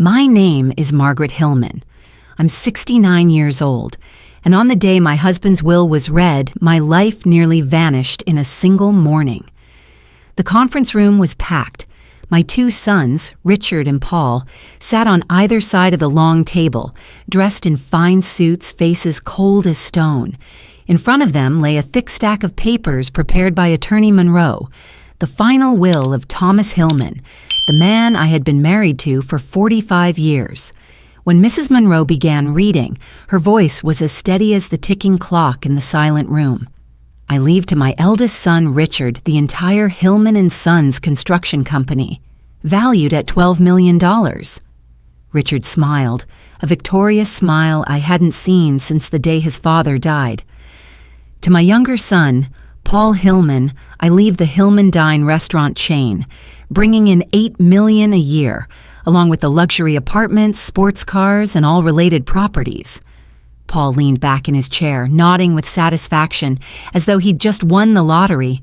My name is Margaret Hillman. I'm 69 years old, and on the day my husband's will was read, my life nearly vanished in a single morning. The conference room was packed. My two sons, Richard and Paul, sat on either side of the long table, dressed in fine suits, faces cold as stone. In front of them lay a thick stack of papers prepared by Attorney Monroe, the final will of Thomas Hillman, the man I had been married to for 45 years. When Mrs. Monroe began reading, her voice was as steady as the ticking clock in the silent room. I leave to my eldest son, Richard, the entire Hillman & Sons construction company, valued at $12 million. Richard smiled, a victorious smile I hadn't seen since the day his father died. To my younger son, Paul Hillman, I leave the Hillman Dine restaurant chain, bringing in $8 million a year, along with the luxury apartments, sports cars, and all related properties. Paul leaned back in his chair, nodding with satisfaction, as though he'd just won the lottery.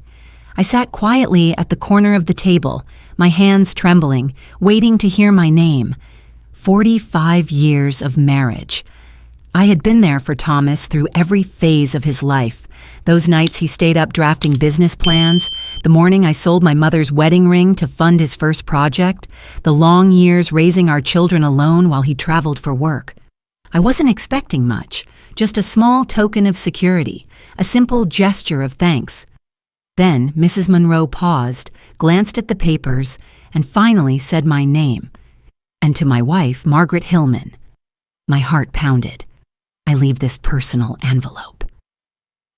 I sat quietly at the corner of the table, my hands trembling, waiting to hear my name. 45 years of marriage. I had been there for Thomas through every phase of his life. Those nights he stayed up drafting business plans, the morning I sold my mother's wedding ring to fund his first project, the long years raising our children alone while he traveled for work. I wasn't expecting much, just a small token of security, a simple gesture of thanks. Then Mrs. Monroe paused, glanced at the papers, and finally said my name. And to my wife, Margaret Hillman. My heart pounded. I leave this personal envelope.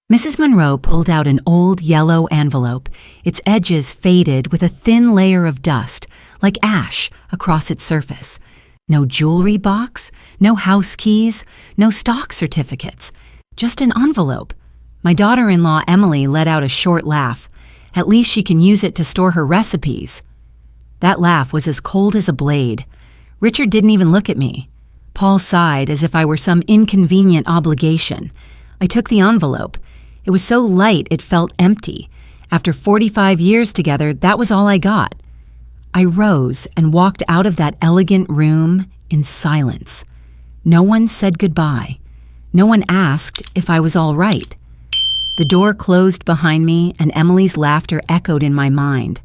Mrs. Monroe pulled out an old yellow envelope, its edges faded with a thin layer of dust, like ash, across its surface. No jewelry box, no house keys, no stock certificates, just an envelope. My daughter-in-law Emily let out a short laugh. At least she can use it to store her recipes. That laugh was as cold as a blade. Richard didn't even look at me. Paul sighed as if I were some inconvenient obligation. I took the envelope. It was so light it felt empty. After 45 years together, that was all I got. I rose and walked out of that elegant room in silence. No one said goodbye. No one asked if I was all right. The door closed behind me and Emily's laughter echoed in my mind.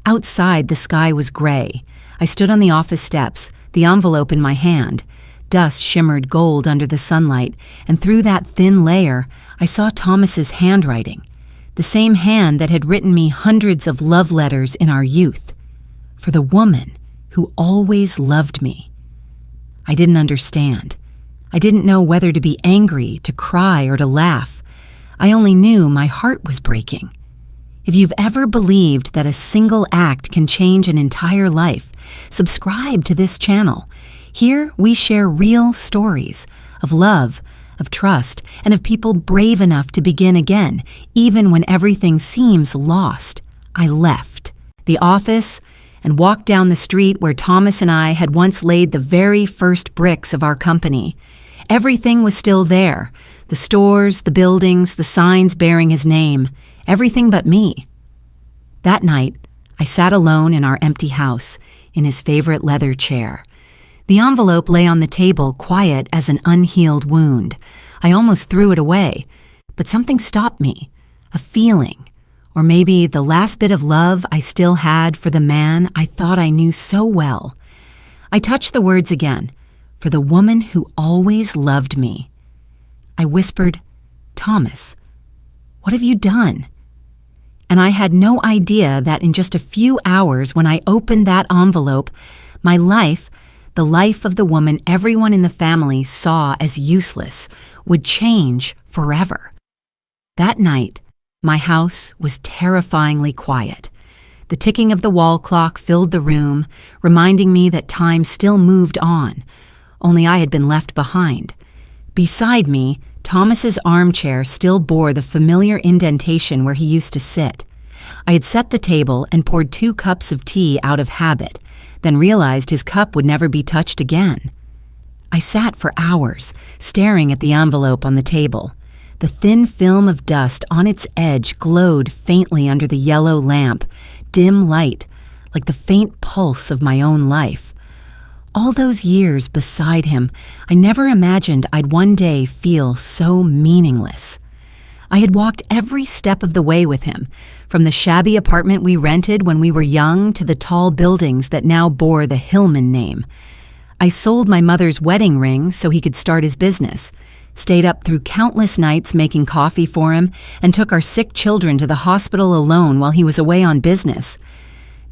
Outside, the sky was gray. I stood on the office steps, the envelope in my hand. Dust shimmered gold under the sunlight, and through that thin layer, I saw Thomas's handwriting, the same hand that had written me hundreds of love letters in our youth, for the woman who always loved me. I didn't understand. I didn't know whether to be angry, to cry, or to laugh. I only knew my heart was breaking. If you've ever believed that a single act can change an entire life, subscribe to this channel. Here we share real stories of love, of trust, and of people brave enough to begin again, even when everything seems lost. I left the office and walked down the street where Thomas and I had once laid the very first bricks of our company. Everything was still there, the stores, the buildings, the signs bearing his name, everything but me. That night, I sat alone in our empty house, in his favorite leather chair. The envelope lay on the table, quiet as an unhealed wound. I almost threw it away, but something stopped me, a feeling, or maybe the last bit of love I still had for the man I thought I knew so well. I touched the words again, for the woman who always loved me. I whispered, "Thomas, what have you done?" And I had no idea that in just a few hours when I opened that envelope, my life, the life of the woman everyone in the family saw as useless, would change forever. That night, my house was terrifyingly quiet. The ticking of the wall clock filled the room, reminding me that time still moved on, only I had been left behind. Beside me, Thomas's armchair still bore the familiar indentation where he used to sit. I had set the table and poured 2 cups of tea out of habit, then realized his cup would never be touched again. I sat for hours, staring at the envelope on the table. The thin film of dust on its edge glowed faintly under the yellow lamp, dim light, like the faint pulse of my own life. All those years beside him, I never imagined I'd one day feel so meaningless. I had walked every step of the way with him, from the shabby apartment we rented when we were young to the tall buildings that now bore the Hillman name. I sold my mother's wedding ring so he could start his business, stayed up through countless nights making coffee for him, and took our sick children to the hospital alone while he was away on business.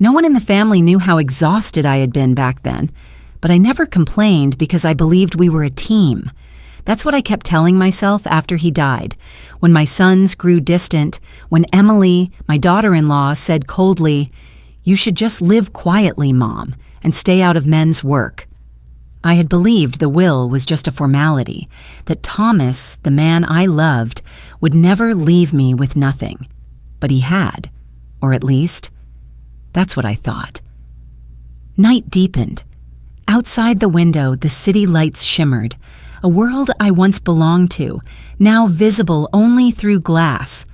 No one in the family knew how exhausted I had been back then, but I never complained because I believed we were a team. That's what I kept telling myself after he died. When my sons grew distant, when Emily, my daughter-in-law, said coldly, "You should just live quietly, Mom, and stay out of men's work." I had believed the will was just a formality, that Thomas, the man I loved, would never leave me with nothing. But he had, or at least, that's what I thought. Night deepened. Outside the window, the city lights shimmered, a world I once belonged to, now visible only through glass.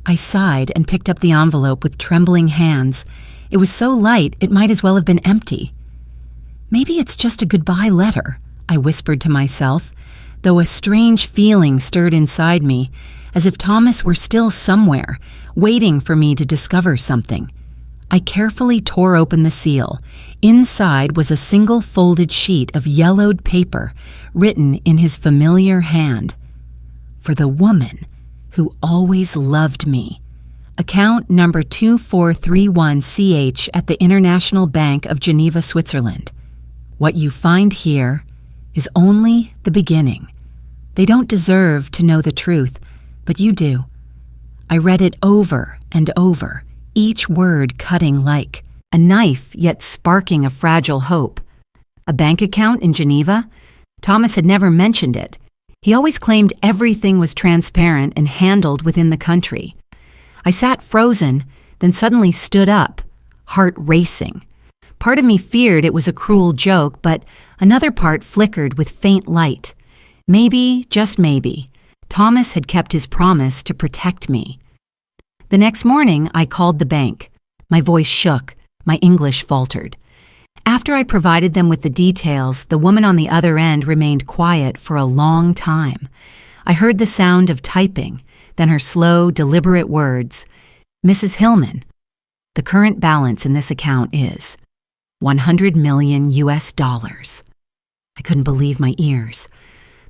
I sighed and picked up the envelope with trembling hands. It was so light it might as well have been empty. Maybe it's just a goodbye letter, I whispered to myself, though a strange feeling stirred inside me, as if Thomas were still somewhere, waiting for me to discover something. I carefully tore open the seal. Inside was a single folded sheet of yellowed paper, written in his familiar hand. For the woman who always loved me. Account number 2431CH at the International Bank of Geneva, Switzerland. What you find here is only the beginning. They don't deserve to know the truth, but you do. I read it over and over, each word cutting like a knife, yet sparking a fragile hope. A bank account in Geneva? Thomas had never mentioned it. He always claimed everything was transparent and handled within the country. I sat frozen, then suddenly stood up, heart racing. Part of me feared it was a cruel joke, but another part flickered with faint light. Maybe, just maybe, Thomas had kept his promise to protect me. The next morning, I called the bank. My voice shook, my English faltered. After I provided them with the details, the woman on the other end remained quiet for a long time. I heard the sound of typing, then her slow, deliberate words. "Mrs. Hillman, the current balance in this account is $100 million US. I couldn't believe my ears.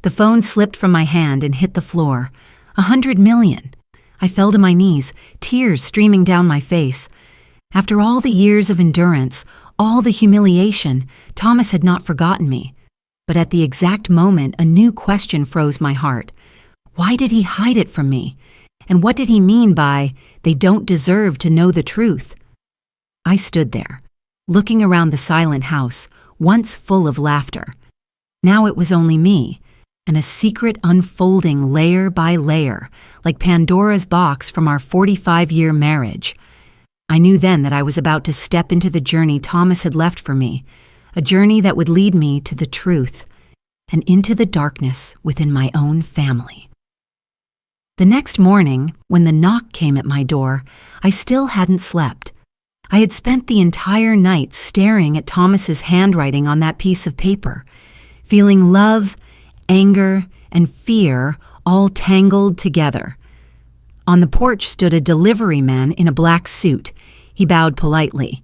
The phone slipped from my hand and hit the floor. $100 million. I fell to my knees, tears streaming down my face. After all the years of endurance, all the humiliation, Thomas had not forgotten me. But at the exact moment, a new question froze my heart. Why did he hide it from me? And what did he mean by, "They don't deserve to know the truth"? I stood there, looking around the silent house, once full of laughter. Now it was only me, and a secret unfolding layer by layer, like Pandora's box from our 45-year marriage. I knew then that I was about to step into the journey Thomas had left for me, a journey that would lead me to the truth and into the darkness within my own family. The next morning, when the knock came at my door, I still hadn't slept. I had spent the entire night staring at Thomas's handwriting on that piece of paper, feeling love, anger, and fear all tangled together. On the porch stood a delivery man in a black suit. He bowed politely.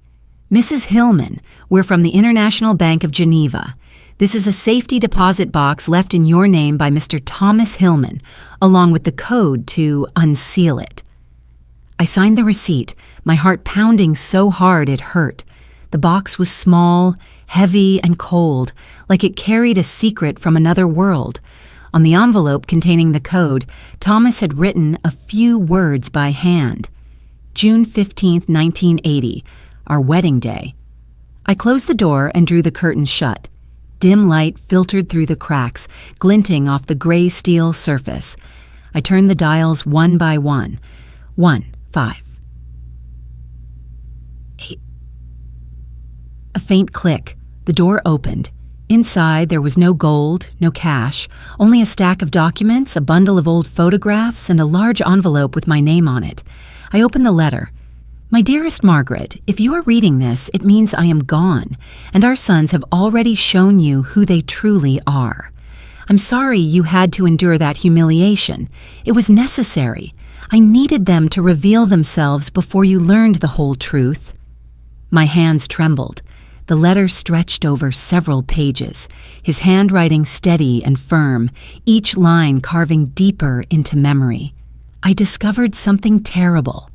"Mrs. Hillman, we're from the International Bank of Geneva. This is a safety deposit box left in your name by Mr. Thomas Hillman, along with the code to unseal it." I signed the receipt, my heart pounding so hard it hurt. The box was small, heavy, and cold, like it carried a secret from another world. On the envelope containing the code, Thomas had written a few words by hand. June 15, 1980, our wedding day. I closed the door and drew the curtains shut. Dim light filtered through the cracks, glinting off the gray steel surface. I turned the dials one by one. 1, 5, 8. A faint click. The door opened. Inside, there was no gold, no cash, only a stack of documents, a bundle of old photographs, and a large envelope with my name on it. I opened the letter. My dearest Margaret, if you are reading this, it means I am gone, and our sons have already shown you who they truly are. I'm sorry you had to endure that humiliation. It was necessary. I needed them to reveal themselves before you learned the whole truth. My hands trembled. The letter stretched over several pages, his handwriting steady and firm, each line carving deeper into memory. I discovered something terrible.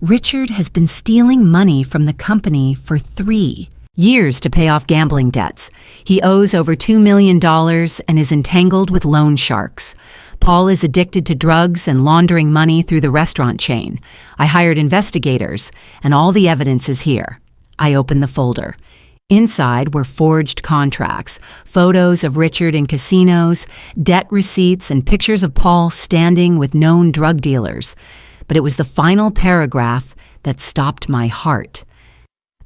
Richard has been stealing money from the company for 3 years to pay off gambling debts. He owes over $2 million and is entangled with loan sharks. Paul is addicted to drugs and laundering money through the restaurant chain. I hired investigators, and all the evidence is here. I opened the folder. Inside were forged contracts, photos of Richard in casinos, debt receipts, and pictures of Paul standing with known drug dealers. But it was the final paragraph that stopped my heart.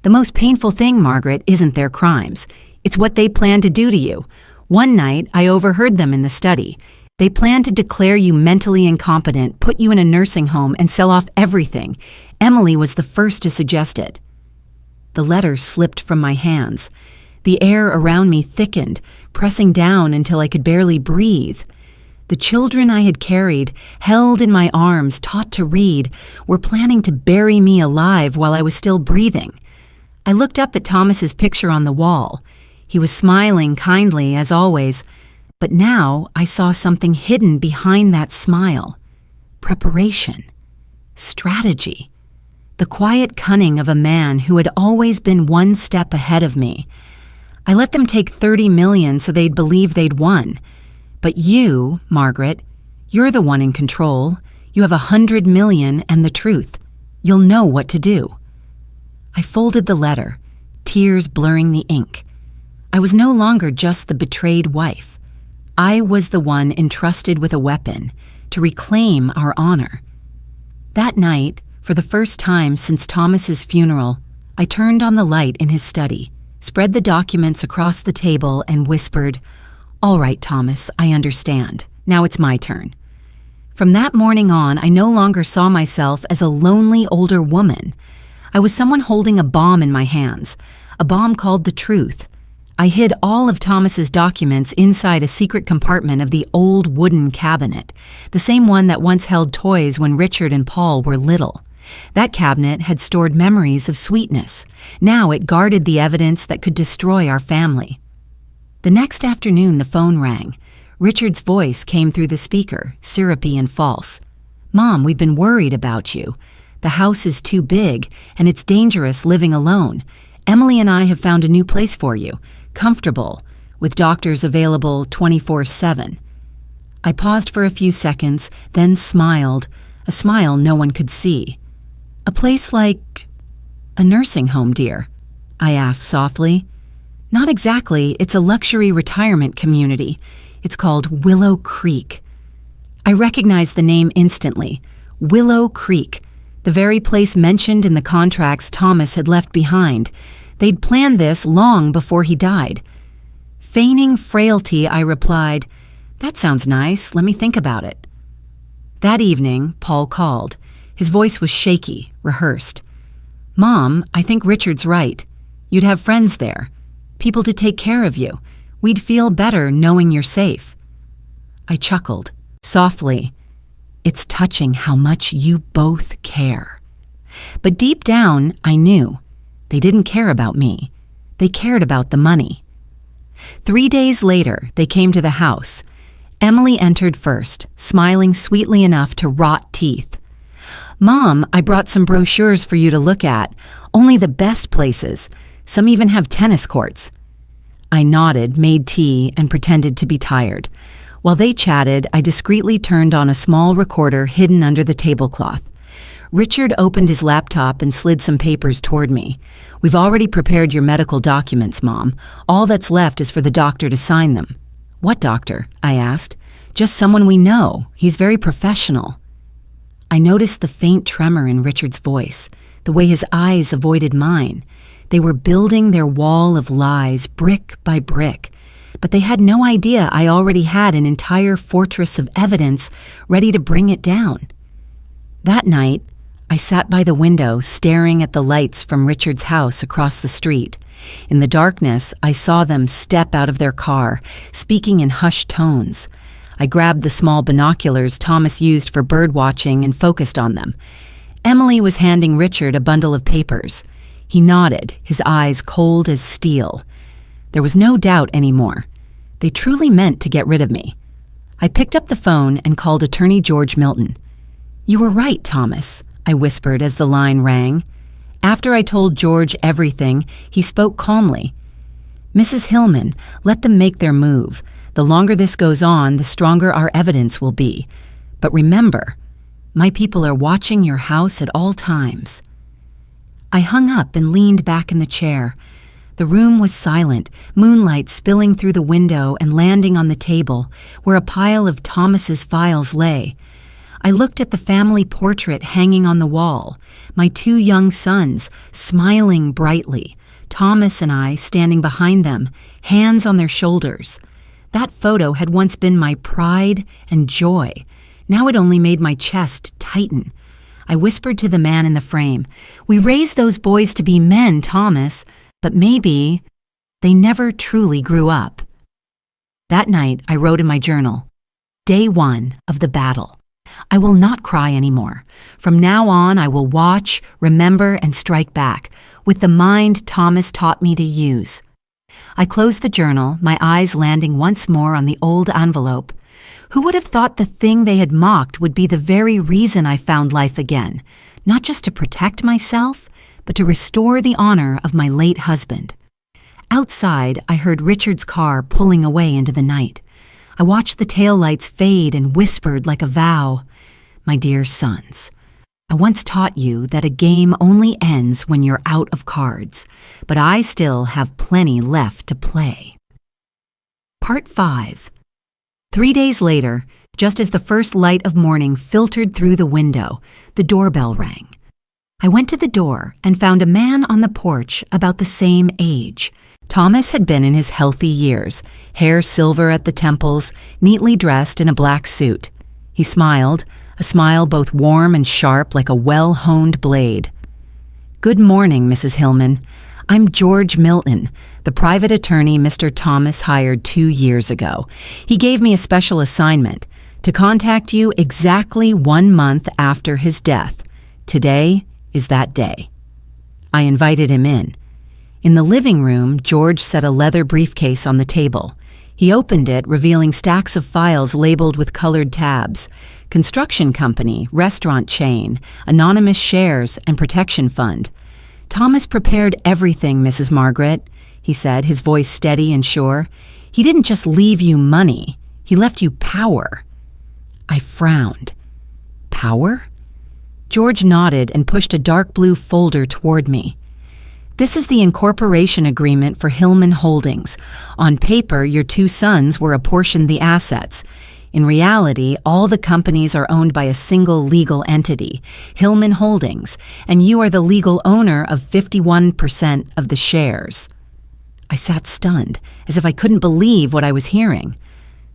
The most painful thing, Margaret, isn't their crimes. It's what they plan to do to you. One night, I overheard them in the study. They plan to declare you mentally incompetent, put you in a nursing home, and sell off everything. Emily was the first to suggest it. The letter slipped from my hands. The air around me thickened, pressing down until I could barely breathe. The children I had carried, held in my arms, taught to read, were planning to bury me alive while I was still breathing. I looked up at Thomas's picture on the wall. He was smiling kindly, as always, but now I saw something hidden behind that smile. Preparation. Strategy. The quiet cunning of a man who had always been one step ahead of me. I let them take $30 million so they'd believe they'd won. But you, Margaret, you're the one in control. You have $100 million and the truth. You'll know what to do. I folded the letter, tears blurring the ink. I was no longer just the betrayed wife. I was the one entrusted with a weapon to reclaim our honor. That night, for the first time since Thomas's funeral, I turned on the light in his study, spread the documents across the table, and whispered, "All right, Thomas, I understand. Now it's my turn." From that morning on, I no longer saw myself as a lonely older woman. I was someone holding a bomb in my hands, a bomb called the truth. I hid all of Thomas's documents inside a secret compartment of the old wooden cabinet, the same one that once held toys when Richard and Paul were little. That cabinet had stored memories of sweetness. Now it guarded the evidence that could destroy our family. The next afternoon, the phone rang. Richard's voice came through the speaker, syrupy and false. "Mom, we've been worried about you. The house is too big, and it's dangerous living alone. Emily and I have found a new place for you, comfortable, with doctors available 24/7. I paused for a few seconds, then smiled, a smile no one could see. "A place like a nursing home, dear?" I asked softly. "Not exactly. It's a luxury retirement community. It's called Willow Creek." I recognized the name instantly. Willow Creek, the very place mentioned in the contracts Thomas had left behind. They'd planned this long before he died. Feigning frailty, I replied, "That sounds nice. Let me think about it." That evening, Paul called. His voice was shaky, rehearsed. "Mom, I think Richard's right. You'd have friends there, people to take care of you. We'd feel better knowing you're safe." I chuckled, softly. "It's touching how much you both care." But deep down, I knew. They didn't care about me. They cared about the money. 3 days later, they came to the house. Emily entered first, smiling sweetly enough to rot teeth. "Mom, I brought some brochures for you to look at. Only the best places. Some even have tennis courts." I nodded, made tea, and pretended to be tired. While they chatted, I discreetly turned on a small recorder hidden under the tablecloth. Richard opened his laptop and slid some papers toward me. "We've already prepared your medical documents, Mom. All that's left is for the doctor to sign them." "What doctor?" I asked. "Just someone we know. He's very professional." I noticed the faint tremor in Richard's voice, the way his eyes avoided mine. They were building their wall of lies brick by brick, but they had no idea I already had an entire fortress of evidence ready to bring it down. That night, I sat by the window, staring at the lights from Richard's house across the street. In the darkness, I saw them step out of their car, speaking in hushed tones. I grabbed the small binoculars Thomas used for bird watching and focused on them. Emily was handing Richard a bundle of papers. He nodded, his eyes cold as steel. There was no doubt anymore. They truly meant to get rid of me. I picked up the phone and called Attorney George Milton. "You were right, Thomas," I whispered as the line rang. After I told George everything, he spoke calmly. "Mrs. Hillman, let them make their move. The longer this goes on, the stronger our evidence will be. But remember, my people are watching your house at all times." I hung up and leaned back in the chair. The room was silent, moonlight spilling through the window and landing on the table, where a pile of Thomas's files lay. I looked at the family portrait hanging on the wall, my 2 young sons smiling brightly, Thomas and I standing behind them, hands on their shoulders. That photo had once been my pride and joy. Now it only made my chest tighten. I whispered to the man in the frame, "We raised those boys to be men, Thomas, but maybe they never truly grew up." That night, I wrote in my journal, "Day 1 of the battle. I will not cry anymore. From now on, I will watch, remember, and strike back, with the mind Thomas taught me to use." I closed the journal, my eyes landing once more on the old envelope. Who would have thought the thing they had mocked would be the very reason I found life again, not just to protect myself, but to restore the honor of my late husband. Outside, I heard Richard's car pulling away into the night. I watched the taillights fade and whispered like a vow, "My dear sons, I once taught you that a game only ends when you're out of cards, but I still have plenty left to play." Part 5. 3 days later, just as the first light of morning filtered through the window, the doorbell rang. I went to the door and found a man on the porch about the same age. Thomas had been in his healthy years, hair silver at the temples, neatly dressed in a black suit. He smiled, a smile both warm and sharp like a well-honed blade. "Good morning, Mrs. Hillman. I'm George Milton, the private attorney Mr. Thomas hired 2 years ago. He gave me a special assignment to contact you exactly 1 month after his death. Today is that day." I invited him in. In the living room, George set a leather briefcase on the table. He opened it, revealing stacks of files labeled with colored tabs: construction company, restaurant chain, anonymous shares, and protection fund. "Thomas prepared everything, Mrs. Margaret," he said, his voice steady and sure. "He didn't just leave you money. He left you power." I frowned. "Power?" George nodded and pushed a dark blue folder toward me. "This is the incorporation agreement for Hillman Holdings. On paper, your 2 sons were apportioned the assets. In reality, all the companies are owned by a single legal entity, Hillman Holdings, and you are the legal owner of 51% of the shares." I sat stunned, as if I couldn't believe what I was hearing.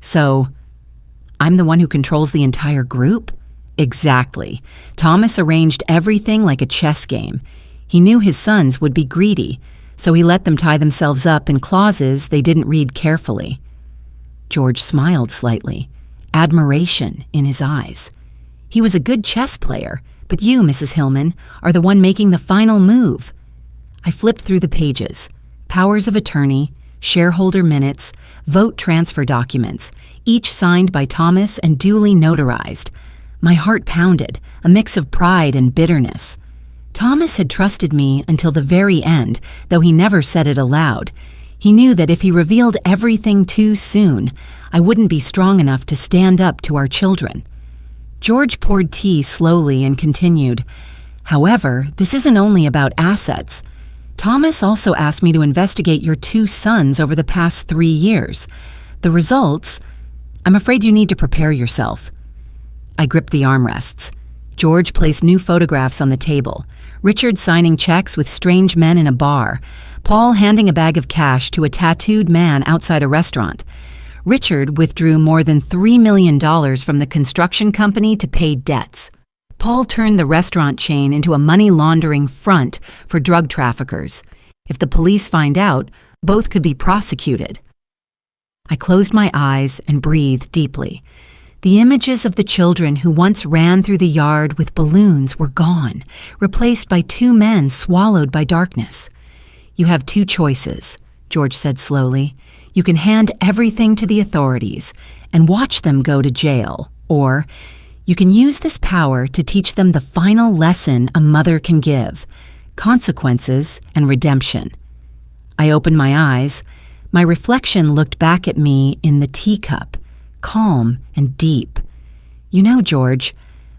"So, I'm the one who controls the entire group?" "Exactly. Thomas arranged everything like a chess game. He knew his sons would be greedy, so he let them tie themselves up in clauses they didn't read carefully." George smiled slightly, admiration in his eyes. "He was a good chess player, but you, Mrs. Hillman, are the one making the final move." I flipped through the pages: powers of attorney, shareholder minutes, vote transfer documents, each signed by Thomas and duly notarized. My heart pounded, a mix of pride and bitterness. Thomas had trusted me until the very end, though he never said it aloud. He knew that if he revealed everything too soon, I wouldn't be strong enough to stand up to our children. George poured tea slowly and continued, "However, this isn't only about assets. Thomas also asked me to investigate your 2 sons over the past 3 years. The results, I'm afraid you need to prepare yourself." I gripped the armrests. George placed new photographs on the table: Richard signing checks with strange men in a bar, Paul handing a bag of cash to a tattooed man outside a restaurant. Richard withdrew more than $3 million from the construction company to pay debts. Paul turned the restaurant chain into a money laundering front for drug traffickers. If the police find out, both could be prosecuted. I closed my eyes and breathed deeply. The images of the children who once ran through the yard with balloons were gone, replaced by two men swallowed by darkness. "You have two choices," George said slowly. "You can hand everything to the authorities and watch them go to jail, or you can use this power to teach them the final lesson a mother can give: consequences and redemption." I opened my eyes. My reflection looked back at me in the teacup, calm and deep. "You know, George,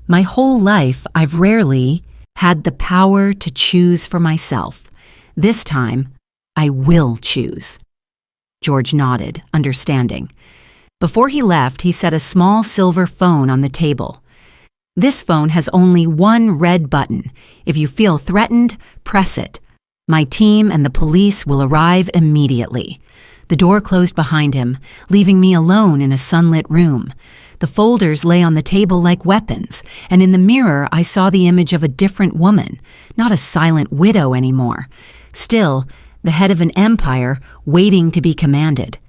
my whole life I've rarely had the power to choose for myself. This time, I will choose." George nodded, understanding. Before he left, he set a small silver phone on the table. "This phone has only one red button. If you feel threatened, press it. My team and the police will arrive immediately." The door closed behind him, leaving me alone in a sunlit room. The folders lay on the table like weapons, and in the mirror I saw the image of a different woman, not a silent widow anymore. Still, the head of an empire waiting to be commanded.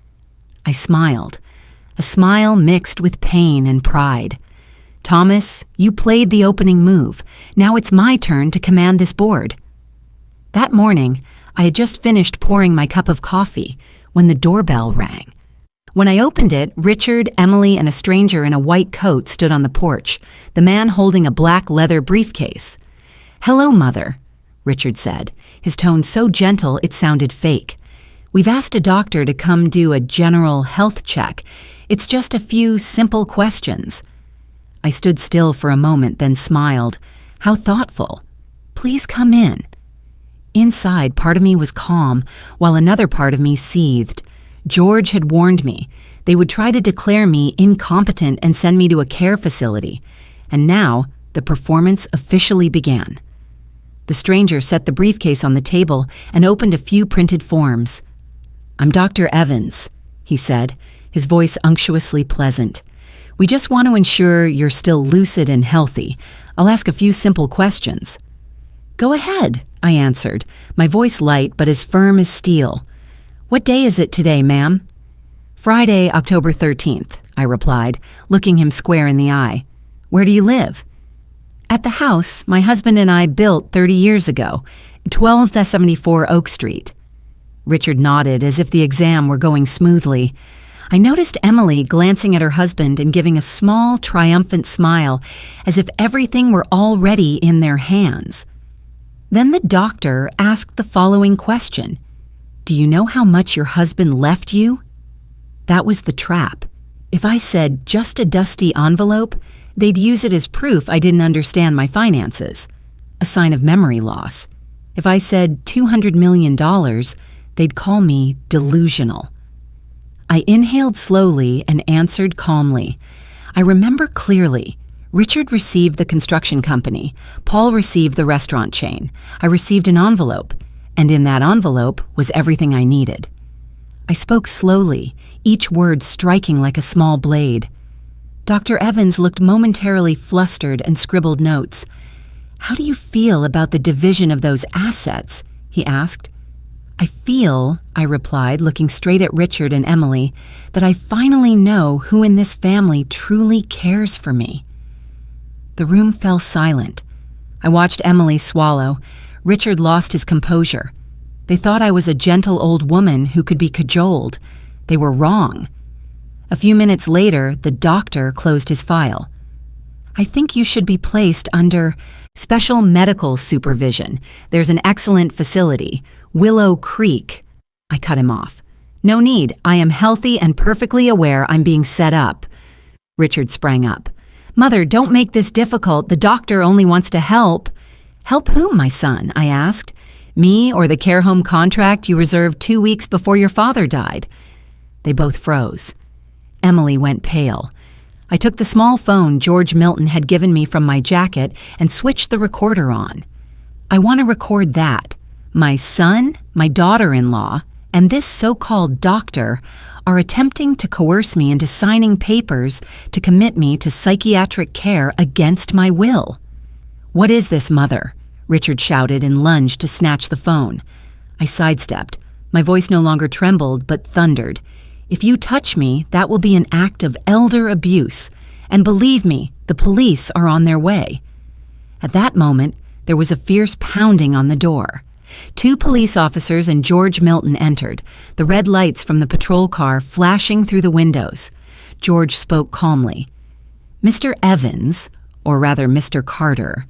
I smiled, a smile mixed with pain and pride. "Thomas, you played the opening move. Now it's my turn to command this board." That morning, I had just finished pouring my cup of coffee when the doorbell rang. When I opened it, Richard, Emily, and a stranger in a white coat stood on the porch, the man holding a black leather briefcase. "Hello, Mother," Richard said, his tone so gentle it sounded fake. "We've asked a doctor to come do a general health check. It's just a few simple questions." I stood still for a moment, then smiled. How thoughtful. "Please come in." Inside, part of me was calm, while another part of me seethed. George had warned me. They would try to declare me incompetent and send me to a care facility. And now, the performance officially began. The stranger set the briefcase on the table and opened a few printed forms. "I'm Dr. Evans," he said, his voice unctuously pleasant. "We just want to ensure you're still lucid and healthy. I'll ask a few simple questions." "Go ahead," I answered, my voice light but as firm as steel. "What day is it today, ma'am?" "Friday, October 13th, I replied, looking him square in the eye. "Where do you live?" "At the house my husband and I built 30 years ago, 12-74 Oak Street." Richard nodded as if the exam were going smoothly. I noticed Emily glancing at her husband and giving a small, triumphant smile, as if everything were already in their hands. Then the doctor asked the following question: "Do you know how much your husband left you?" That was the trap. If I said just a dusty envelope, they'd use it as proof I didn't understand my finances, a sign of memory loss. If I said $200 million, they'd call me delusional. I inhaled slowly and answered calmly. I remember clearly. Richard received the construction company. Paul received the restaurant chain. I received an envelope, and in that envelope was everything I needed. I spoke slowly, each word striking like a small blade. Dr. Evans looked momentarily flustered and scribbled notes. "How do you feel about the division of those assets?" he asked. "I feel," I replied, looking straight at Richard and Emily, "that I finally know who in this family truly cares for me." The room fell silent. I watched Emily swallow. Richard lost his composure. They thought I was a gentle old woman who could be cajoled. They were wrong. A few minutes later, the doctor closed his file. "I think you should be placed under special medical supervision. There's an excellent facility, Willow Creek." I cut him off. "No need. I am healthy and perfectly aware I'm being set up." Richard sprang up. "Mother, don't make this difficult. The doctor only wants to help." "Help whom, my son?" I asked. "Me or the care home contract you reserved 2 weeks before your father died?" They both froze. Emily went pale. I took the small phone George Milton had given me from my jacket and switched the recorder on. "I want to record that. My son, my daughter-in-law, and this so-called doctor are attempting to coerce me into signing papers to commit me to psychiatric care against my will." "What is this, Mother?" Richard shouted and lunged to snatch the phone. I sidestepped. My voice no longer trembled, but thundered. "If you touch me, that will be an act of elder abuse. And believe me, the police are on their way." At that moment, there was a fierce pounding on the door. 2 police officers and George Milton entered, the red lights from the patrol car flashing through the windows. George spoke calmly. "Mr. Evans, or rather Mr. Carter,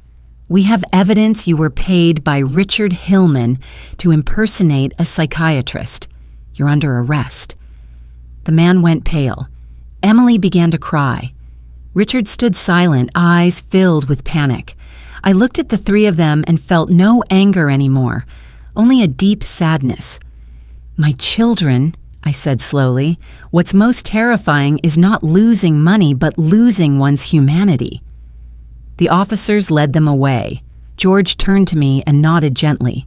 we have evidence you were paid by Richard Hillman to impersonate a psychiatrist. You're under arrest." The man went pale. Emily began to cry. Richard stood silent, eyes filled with panic. I looked at the 3 of them and felt no anger anymore, only a deep sadness. "My children," I said slowly, "what's most terrifying is not losing money, but losing one's humanity." The officers led them away. George turned to me and nodded gently.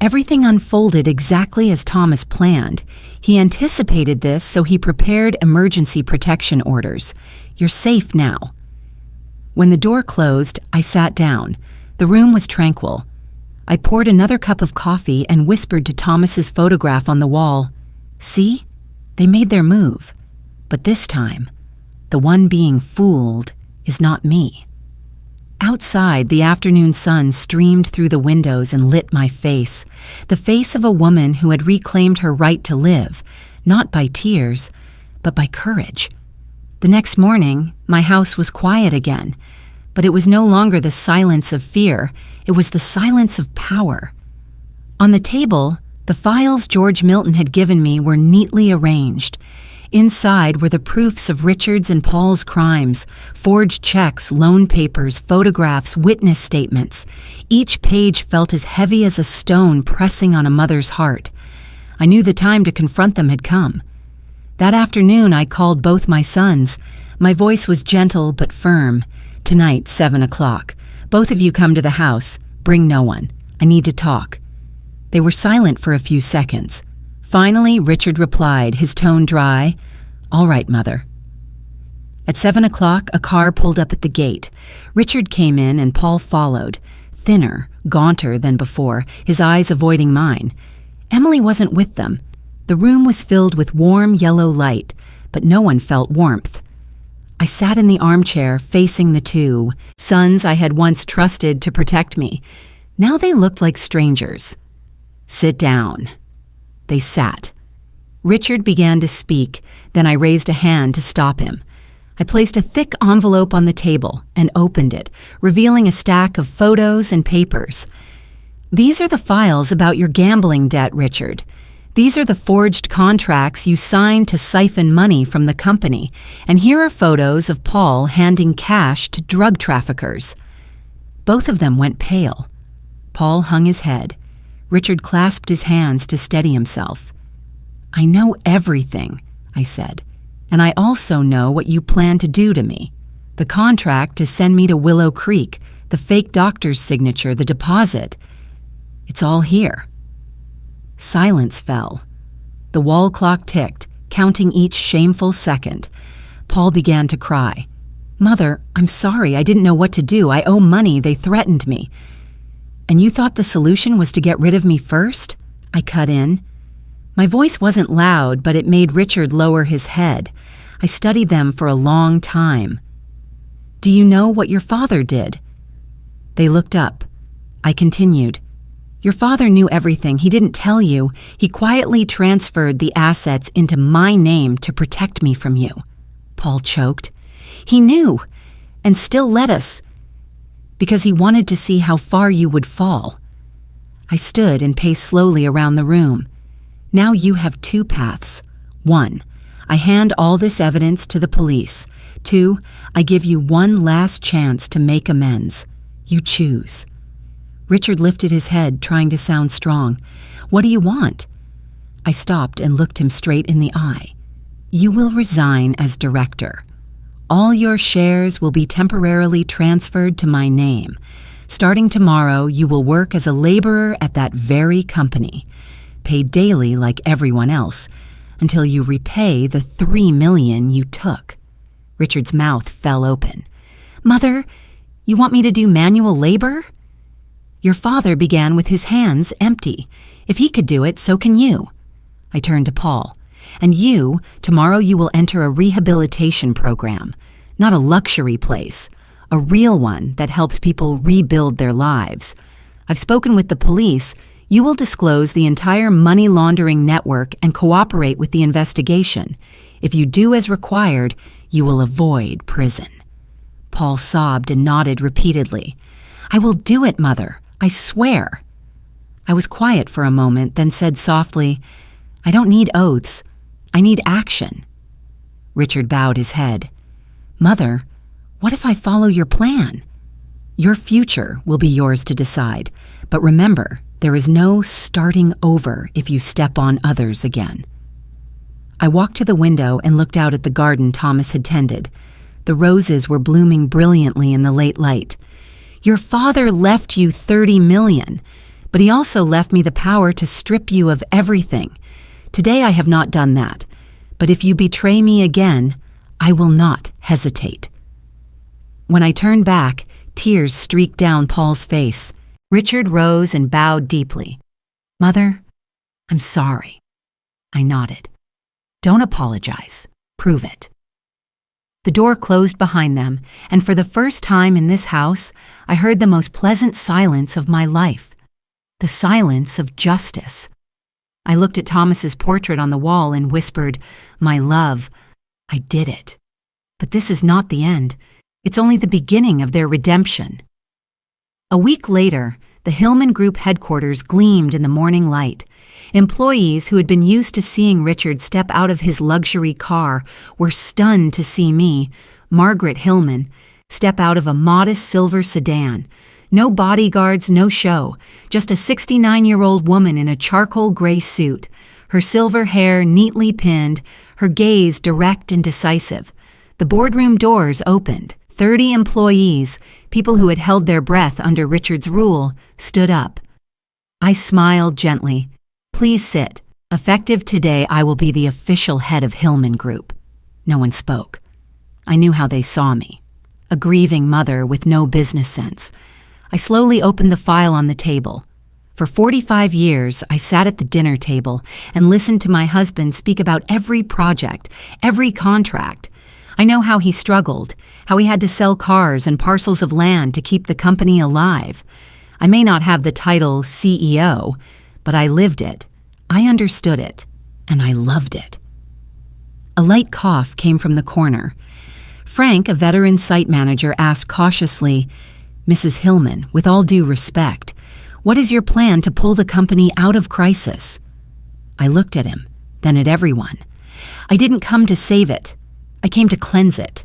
Everything unfolded exactly as Thomas planned. He anticipated this, so he prepared emergency protection orders. "You're safe now." When the door closed, I sat down. The room was tranquil. I poured another cup of coffee and whispered to Thomas's photograph on the wall, "See? They made their move. But this time, the one being fooled is not me." Outside, the afternoon sun streamed through the windows and lit my face, the face of a woman who had reclaimed her right to live, not by tears, but by courage. The next morning, my house was quiet again, but it was no longer the silence of fear, it was the silence of power. On the table, the files George Milton had given me were neatly arranged. Inside were the proofs of Richard's and Paul's crimes, forged checks, loan papers, photographs, witness statements. Each page felt as heavy as a stone pressing on a mother's heart. I knew the time to confront them had come. That afternoon, I called both my sons. My voice was gentle but firm. "Tonight, 7 o'clock. Both of you come to the house. Bring no one. I need to talk." They were silent for a few seconds. Finally, Richard replied, his tone dry, "All right, Mother." At 7 o'clock, a car pulled up at the gate. Richard came in and Paul followed, thinner, gaunter than before, his eyes avoiding mine. Emily wasn't with them. The room was filled with warm yellow light, but no one felt warmth. I sat in the armchair facing the 2 sons I had once trusted to protect me. Now they looked like strangers. "Sit down." They sat. Richard began to speak, then I raised a hand to stop him. I placed a thick envelope on the table and opened it, revealing a stack of photos and papers. "These are the files about your gambling debt, Richard. These are the forged contracts you signed to siphon money from the company, and here are photos of Paul handing cash to drug traffickers." Both of them went pale. Paul hung his head. Richard clasped his hands to steady himself. "I know everything," I said, "and I also know what you plan to do to me. The contract to send me to Willow Creek, the fake doctor's signature, the deposit. It's all here." Silence fell. The wall clock ticked, counting each shameful second. Paul began to cry. "Mother, I'm sorry. I didn't know what to do. I owe money. They threatened me." "And you thought the solution was to get rid of me first?" I cut in. My voice wasn't loud, but it made Richard lower his head. I studied them for a long time. "Do you know what your father did?" They looked up. I continued. "Your father knew everything. He didn't tell you. He quietly transferred the assets into my name to protect me from you." Paul choked. "He knew, and still let us, because he wanted to see how far you would fall." I stood and paced slowly around the room. "Now you have 2 paths. 1, I hand all this evidence to the police. 2, I give you one last chance to make amends. You choose." Richard lifted his head, trying to sound strong. "What do you want?" I stopped and looked him straight in the eye. "You will resign as director. All your shares will be temporarily transferred to my name. Starting tomorrow, you will work as a laborer at that very company, paid daily like everyone else, until you repay the $3 million you took." Richard's mouth fell open. "Mother, You want me to do manual labor? Your father began with his hands empty. If he could do it, so can you. I turned to Paul. And you, tomorrow you will enter a rehabilitation program. Not a luxury place. A real one that helps people rebuild their lives. I've spoken with the police. You will disclose the entire money laundering network and cooperate with the investigation. If you do as required, you will avoid prison. Paul sobbed and nodded repeatedly. I will do it, Mother. I swear. I was quiet for a moment, then said softly, I don't need oaths. I need action. Richard bowed his head. Mother, what if I follow your plan? Your future will be yours to decide, but remember, there is no starting over if you step on others again. I walked to the window and looked out at the garden Thomas had tended. The roses were blooming brilliantly in the late light. Your father left you $30 million, but he also left me the power to strip you of everything. Today I have not done that, but if you betray me again, I will not hesitate. When I turned back, tears streaked down Paul's face. Richard rose and bowed deeply. Mother, I'm sorry. I nodded. Don't apologize. Prove it. The door closed behind them, and for the first time in this house, I heard the most pleasant silence of my life. The silence of justice. I looked at Thomas's portrait on the wall and whispered, My love, I did it. But this is not the end. It's only the beginning of their redemption. A week later, the Hillman Group headquarters gleamed in the morning light. Employees who had been used to seeing Richard step out of his luxury car were stunned to see me, Margaret Hillman, step out of a modest silver sedan. No bodyguards, no show, just a 69-year-old woman in a charcoal gray suit, her silver hair neatly pinned, her gaze direct and decisive. The boardroom doors opened. 30 employees, people who had held their breath under Richard's rule, stood up. I smiled gently. Please sit. Effective today, I will be the official head of Hillman Group. No one spoke. I knew how they saw me. A grieving mother with no business sense. I slowly opened the file on the table. For 45 years, I sat at the dinner table and listened to my husband speak about every project, every contract. I know how he struggled, how he had to sell cars and parcels of land to keep the company alive. I may not have the title CEO, but I lived it. I understood it, and I loved it. A light cough came from the corner. Frank, a veteran site manager, asked cautiously, Mrs. Hillman, with all due respect, what is your plan to pull the company out of crisis? I looked at him, then at everyone. I didn't come to save it. I came to cleanse it.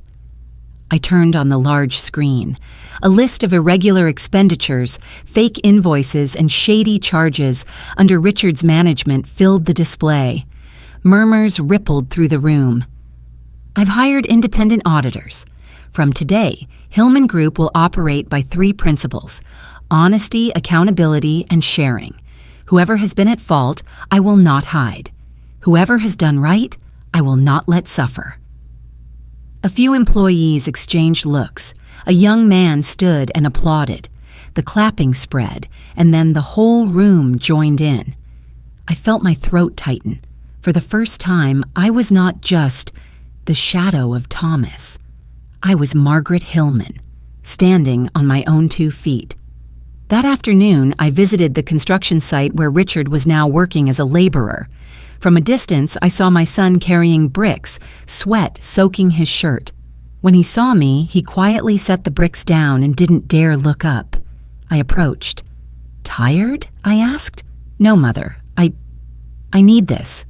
I turned on the large screen. A list of irregular expenditures, fake invoices, and shady charges under Richard's management filled the display. Murmurs rippled through the room. I've hired independent auditors. From today, Hillman Group will operate by 3 principles: honesty, accountability, and sharing. Whoever has been at fault, I will not hide. Whoever has done right, I will not let suffer. A few employees exchanged looks. A young man stood and applauded. The clapping spread, and then the whole room joined in. I felt my throat tighten. For the first time, I was not just the shadow of Thomas. I was Margaret Hillman, standing on my own 2 feet. That afternoon, I visited the construction site where Richard was now working as a laborer. From a distance, I saw my son carrying bricks, sweat soaking his shirt. When he saw me, he quietly set the bricks down and didn't dare look up. I approached. Tired? I asked. No, Mother. I need this.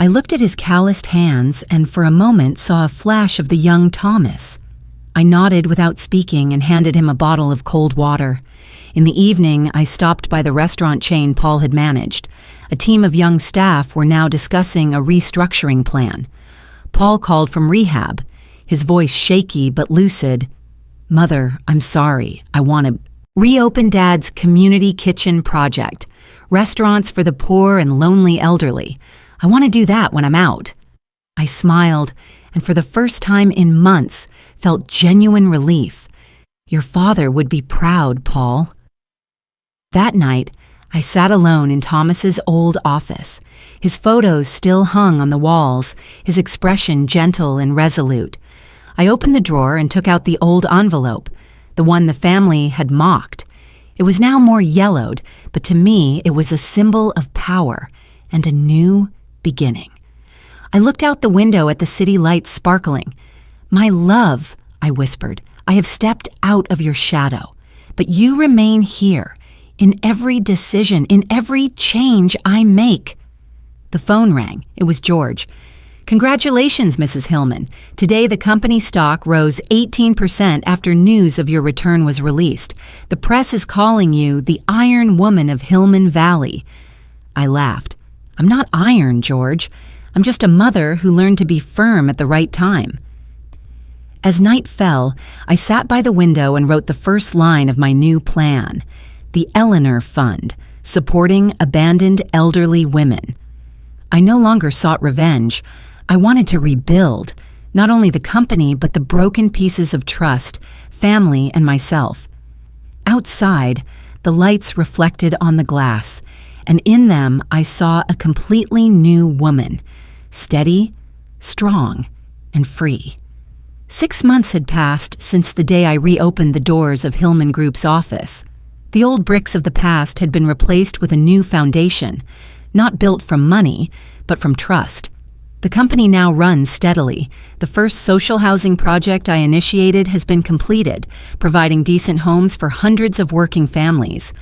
I looked at his calloused hands and for a moment saw a flash of the young Thomas. I nodded without speaking and handed him a bottle of cold water. In the evening, I stopped by the restaurant chain Paul had managed. A team of young staff were now discussing a restructuring plan. Paul called from rehab, his voice shaky but lucid. Mother, I'm sorry. I want to reopen Dad's community kitchen project. Restaurants for the poor and lonely elderly. I want to do that when I'm out. I smiled, and for the first time in months, felt genuine relief. Your father would be proud, Paul." That night, I sat alone in Thomas's old office. His photos still hung on the walls, his expression gentle and resolute. I opened the drawer and took out the old envelope, the one the family had mocked. It was now more yellowed, but to me it was a symbol of power and a new beginning. I looked out the window at the city lights sparkling. "My love," I whispered, "I have stepped out of your shadow, but you remain here, in every decision, in every change I make." The phone rang. It was George. "Congratulations, Mrs. Hillman. Today the company stock rose 18% after news of your return was released. The press is calling you the Iron Woman of Hillman Valley." I laughed. "I'm not iron, George. I'm just a mother who learned to be firm at the right time." As night fell, I sat by the window and wrote the first line of my new plan, the Eleanor Fund, supporting abandoned elderly women. I no longer sought revenge. I wanted to rebuild, not only the company, but the broken pieces of trust, family, and myself. Outside, the lights reflected on the glass, and in them I saw a completely new woman, steady, strong, and free. 6 months had passed since the day I reopened the doors of Hillman Group's office. The old bricks of the past had been replaced with a new foundation, not built from money, but from trust. The company now runs steadily. The first social housing project I initiated has been completed, providing decent homes for hundreds of working families.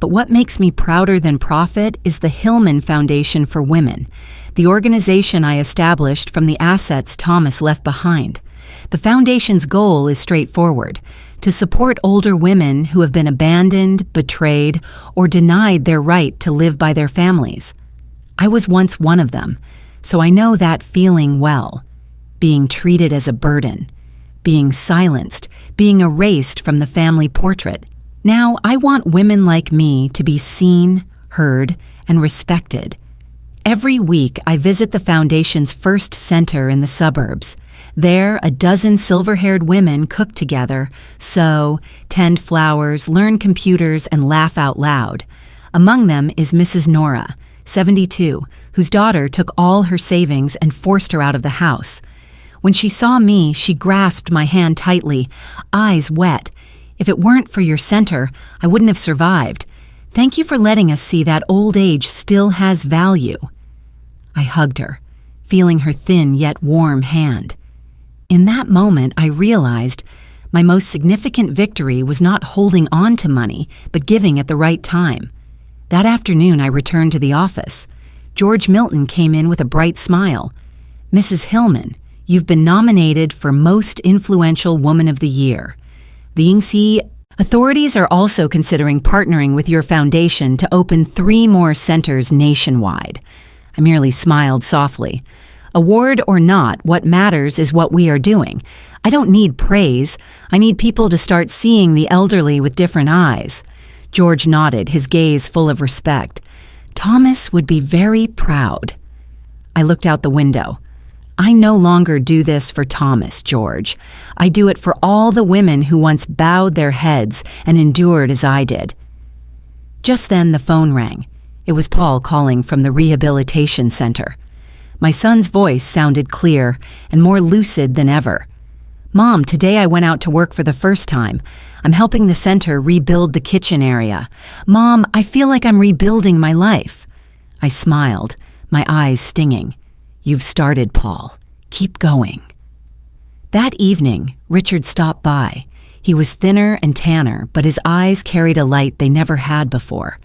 But what makes me prouder than profit is the Hillman Foundation for Women, the organization I established from the assets Thomas left behind. The foundation's goal is straightforward: to support older women who have been abandoned, betrayed, or denied their right to live by their families. I was once one of them, so I know that feeling well. Being treated as a burden, being silenced, being erased from the family portrait. Now I want women like me to be seen, heard, and respected. Every week I visit the foundation's first center in the suburbs. There, a dozen silver-haired women cook together, sew, tend flowers, learn computers, and laugh out loud. Among them is Mrs. Nora, 72, whose daughter took all her savings and forced her out of the house. When she saw me, she grasped my hand tightly, eyes wet. "If it weren't for your center, I wouldn't have survived. Thank you for letting us see that old age still has value." I hugged her, feeling her thin yet warm hand. In that moment, I realized my most significant victory was not holding on to money, but giving at the right time. That afternoon, I returned to the office. George Milton came in with a bright smile. "Mrs. Hillman, you've been nominated for Most Influential Woman of the Year. The INC authorities are also considering partnering with your foundation to open 3 more centers nationwide." I merely smiled softly. Award or not, what matters is what we are doing. I don't need praise. I need people to start seeing the elderly with different eyes. George nodded, his gaze full of respect. "Thomas would be very proud." I looked out the window. I no longer do this for Thomas, George. I do it for all the women who once bowed their heads and endured as I did. Just then the phone rang. It was Paul calling from the rehabilitation center. My son's voice sounded clear and more lucid than ever. "Mom, today I went out to work for the first time. I'm helping the center rebuild the kitchen area. Mom, I feel like I'm rebuilding my life." I smiled, my eyes stinging. "You've started, Paul. Keep going." That evening, Richard stopped by. He was thinner and tanner, but his eyes carried a light they never had before.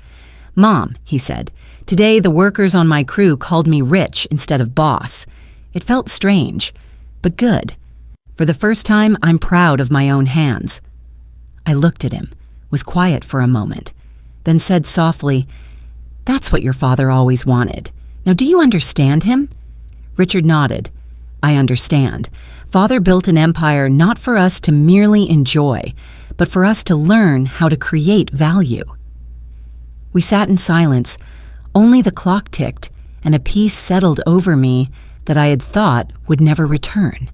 "Mom," he said, "today the workers on my crew called me Rich instead of boss. It felt strange, but good. For the first time, I'm proud of my own hands." I looked at him, was quiet for a moment, then said softly, "That's what your father always wanted. Now, do you understand him?" Richard nodded. "I understand. Father built an empire not for us to merely enjoy, but for us to learn how to create value." We sat in silence. Only the clock ticked, and a peace settled over me that I had thought would never return.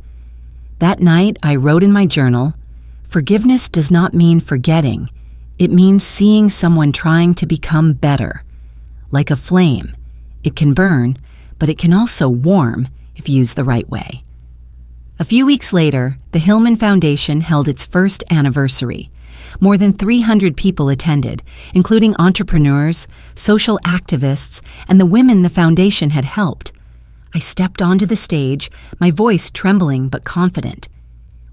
That night, I wrote in my journal, Forgiveness does not mean forgetting. It means seeing someone trying to become better. Like a flame, it can burn, but it can also warm if used the right way. A few weeks later, the Hillman Foundation held its first anniversary. More than 300 people attended, including entrepreneurs, social activists, and the women the foundation had helped. I stepped onto the stage, my voice trembling but confident.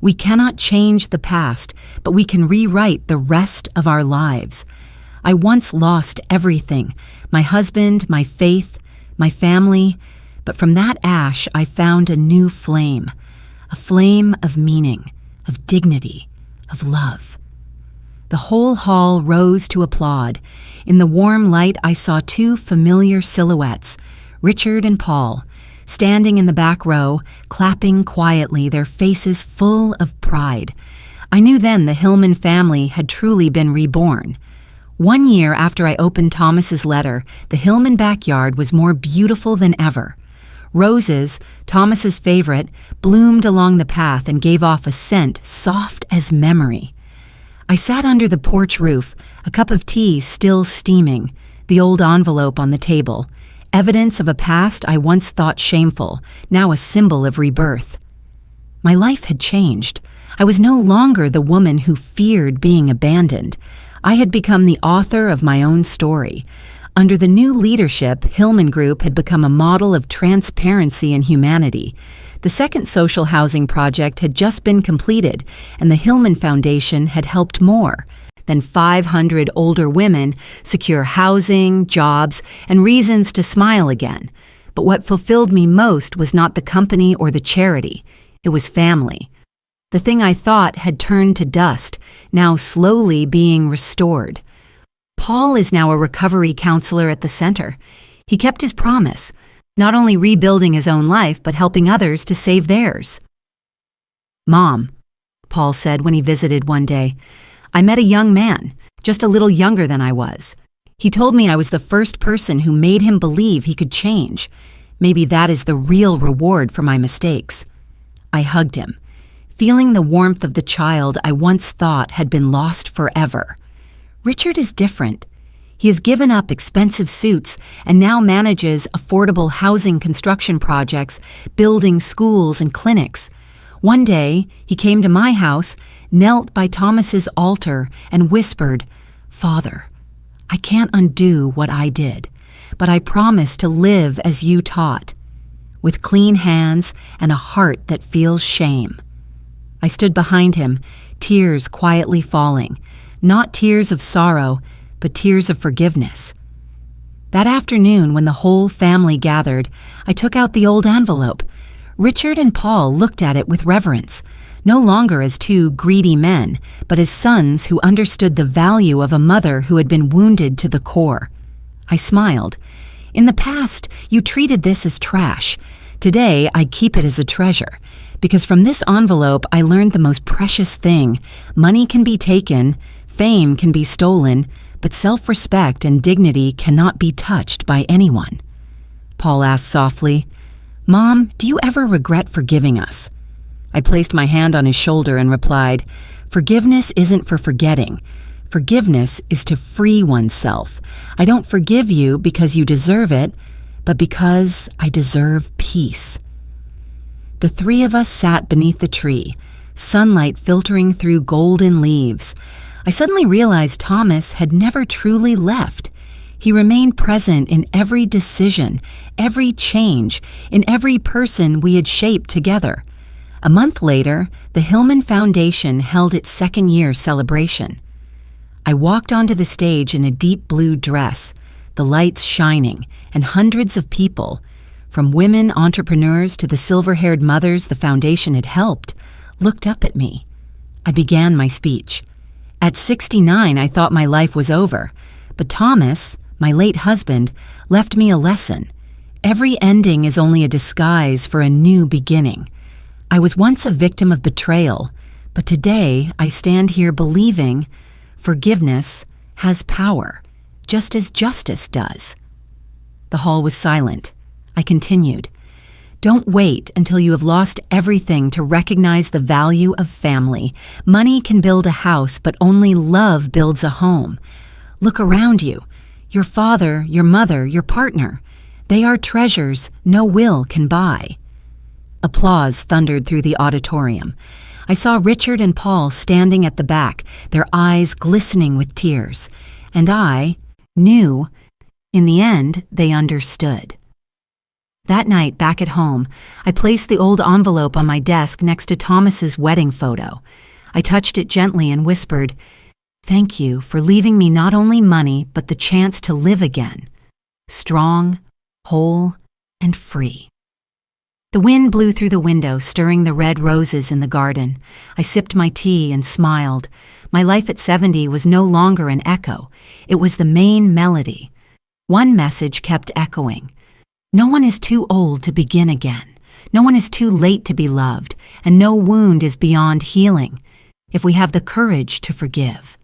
We cannot change the past, but we can rewrite the rest of our lives. I once lost everything: my husband, my faith, my family, but from that ash I found a new flame, a flame of meaning, of dignity, of love. The whole hall rose to applaud. In the warm light, I saw two familiar silhouettes, Richard and Paul, standing in the back row, clapping quietly, their faces full of pride. I knew then the Hillman family had truly been reborn. 1 year after I opened Thomas's letter, the Hillman backyard was more beautiful than ever. Roses, Thomas's favorite, bloomed along the path and gave off a scent soft as memory. I sat under the porch roof, a cup of tea still steaming, the old envelope on the table, evidence of a past I once thought shameful, now a symbol of rebirth. My life had changed. I was no longer the woman who feared being abandoned. I had become the author of my own story. Under the new leadership, Hillman Group had become a model of transparency and humanity. The second social housing project had just been completed, and the Hillman Foundation had helped more than 500 older women secure housing, jobs, and reasons to smile again. But what fulfilled me most was not the company or the charity. It was family. The thing I thought had turned to dust, now slowly being restored. Paul is now a recovery counselor at the center. He kept his promise, not only rebuilding his own life, but helping others to save theirs. "Mom," Paul said when he visited one day, "I met a young man, just a little younger than I was. He told me I was the first person who made him believe he could change. Maybe that is the real reward for my mistakes." I hugged him, feeling the warmth of the child I once thought had been lost forever. Richard is different. He has given up expensive suits and now manages affordable housing construction projects, building schools and clinics. One day, he came to my house, knelt by Thomas's altar, and whispered, "Father, I can't undo what I did, but I promise to live as you taught, with clean hands and a heart that feels shame." I stood behind him, tears quietly falling, not tears of sorrow, but tears of forgiveness. That afternoon, when the whole family gathered, I took out the old envelope. Richard and Paul looked at it with reverence, no longer as two greedy men, but as sons who understood the value of a mother who had been wounded to the core. I smiled. "In the past, you treated this as trash. Today, I keep it as a treasure, because from this envelope I learned the most precious thing. Money can be taken, fame can be stolen, but self-respect and dignity cannot be touched by anyone." Paul asked softly, "Mom, do you ever regret forgiving us?" I placed my hand on his shoulder and replied, "Forgiveness isn't for forgetting. Forgiveness is to free oneself. I don't forgive you because you deserve it, but because I deserve peace." The three of us sat beneath the tree, sunlight filtering through golden leaves. I suddenly realized Thomas had never truly left. He remained present in every decision, every change, in every person we had shaped together. A month later, the Hillman Foundation held its second-year celebration. I walked onto the stage in a deep blue dress, the lights shining, and hundreds of people, from women entrepreneurs to the silver-haired mothers the foundation had helped, looked up at me. I began my speech. At 69, I thought my life was over, but Thomas, my late husband, left me a lesson. Every ending is only a disguise for a new beginning. I was once a victim of betrayal, but today I stand here believing forgiveness has power, just as justice does. The hall was silent. I continued. Don't wait until you have lost everything to recognize the value of family. Money can build a house, but only love builds a home. Look around you. Your father, your mother, your partner. They are treasures no will can buy. Applause thundered through the auditorium. I saw Richard and Paul standing at the back, their eyes glistening with tears. And I knew, in the end, they understood. That night, back at home, I placed the old envelope on my desk next to Thomas's wedding photo. I touched it gently and whispered, "Thank you for leaving me not only money, but the chance to live again. Strong, whole, and free." The wind blew through the window, stirring the red roses in the garden. I sipped my tea and smiled. My life at 70 was no longer an echo. It was the main melody. One message kept echoing. No one is too old to begin again. No one is too late to be loved, and no wound is beyond healing if we have the courage to forgive.